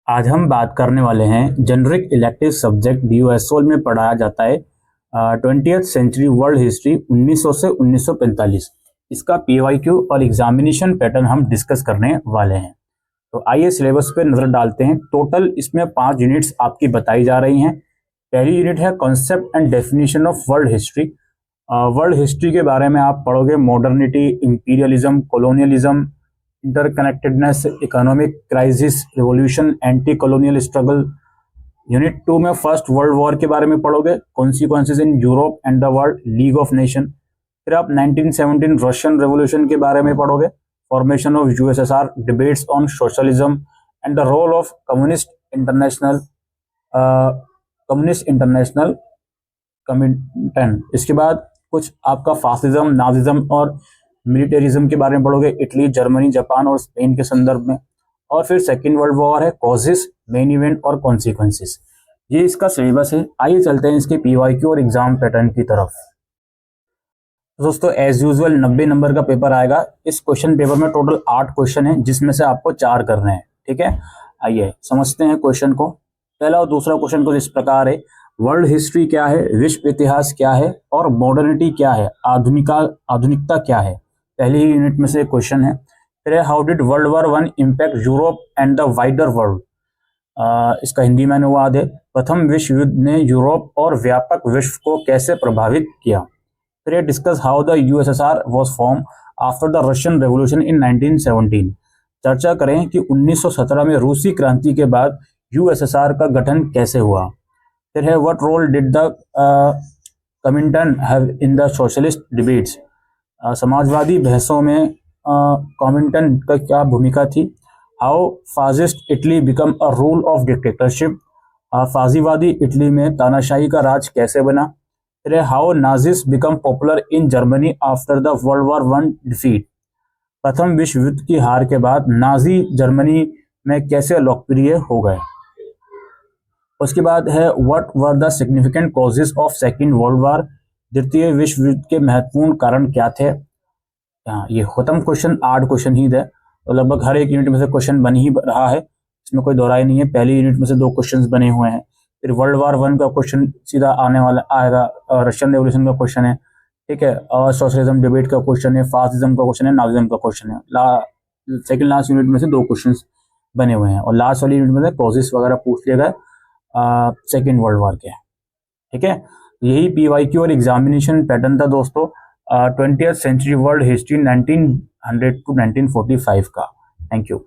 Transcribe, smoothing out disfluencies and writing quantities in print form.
आज हम बात करने वाले हैं जेनरिक इलेक्टिव सब्जेक्ट DOSOL में पढ़ाया जाता है 20th सेंचुरी वर्ल्ड हिस्ट्री 1900 से 1945। इसका PYQ और एग्जामिनेशन पैटर्न हम डिस्कस करने वाले हैं। तो आइए सिलेबस पे नजर डालते हैं। टोटल इसमें 5 यूनिट्स आपकी बताई जा रही हैं। पहली यूनिट है concept and definition of world history. World history के बारे में आप पढ़ोगे modernity, imperialism, colonialism, interconnectedness, economic crisis, revolution, anti colonial struggle. Unit 2 में फर्स्ट वर्ल्ड वॉर के बारे में पढ़ोगे, consequences in Europe and the world, league of nation. फिर आप 1917 रशियन रेवोल्यूशन के बारे में पढ़ोगे, formation of USSR, debates on socialism and the role of communist international Comintern. इसके बाद कुछ आपका फासिज्म, नाजिज्म और मिलिटरिज्म के बारे में पढ़ोगे, इटली, जर्मनी, जापान और स्पेन के संदर्भ में। और फिर सेकेंड वर्ल्ड वॉर है, कॉजेस, मेन इवेंट और कॉन्सिक्वेंसेस। ये इसका सिलेबस है। आइए चलते हैं इसके PYQ और एग्जाम पैटर्न की तरफ। दोस्तों एज यूजुअल 90 नंबर का पेपर आएगा। इस क्वेश्चन पेपर में टोटल 8 क्वेश्चन है, जिसमें से आपको 4 करने हैं। ठीक है, आइए समझते हैं क्वेश्चन को। पहला और दूसरा क्वेश्चन कुछ इस प्रकार है, वर्ल्ड हिस्ट्री क्या है, विश्व इतिहास क्या है और मॉडर्निटी क्या है, आधुनिकता क्या है। पहली ही यूनिट में से क्वेश्चन है। फिर how did world war 1 impact Europe and the wider world. इसका हिंदी में अनुवाद है, प्रथम विश्व युद्ध ने यूरोप और व्यापक विश्व को कैसे प्रभावित किया। फिर discuss how the USSR was form after the Russian revolution in 1917। चर्चा करें कि 1917 में रूसी क्रांति के बाद USSR का गठन कैसे हुआ। फिर है what role did the Comintern have in the socialist debates. समाजवादी बहसों में कॉमिंटन का क्या भूमिका थी। How fascist Italy become a rule of dictatorship. फाजीवादी इटली में तानाशाही का राज कैसे बना। फिर how Nazis become popular in Germany after the world war 1 defeat. प्रथम विश्व युद्ध की हार के बाद नाजी जर्मनी में कैसे लोकप्रिय हो गए। उसके बाद है what were the significant causes of second world war. द्वितीय विश्व युद्ध के महत्वपूर्ण कारण क्या थे। ये खत्म क्वेश्चन 8 क्वेश्चन ही थे, तो लगभग हर एक यूनिट में से क्वेश्चन बन ही रहा है, इसमें कोई दोहराई नहीं है। पहली यूनिट में से 2 क्वेश्चन बने हुए हैं। फिर वर्ल्ड वॉर 1 का क्वेश्चन सीधा आने वाला आएगा, रशियन रेवोल्यूशन का क्वेश्चन है, ठीक है, और सोशलिज्म डिबेट का क्वेश्चन है, फासिज्म का क्वेश्चन है, नाजिज्म का क्वेश्शन है। सेकेंड लास्ट यूनिट में से 2 क्वेश्चन बने हुए हैं और लास्ट वाली यूनिट में से कॉजेस वगैरह पूछ लिया गया सेकेंड वर्ल्ड वॉर के। ठीक है, यही PYQ और एग्जामिनेशन पैटर्न था दोस्तों 20th century world history 1900 to 1945 का। Thank you.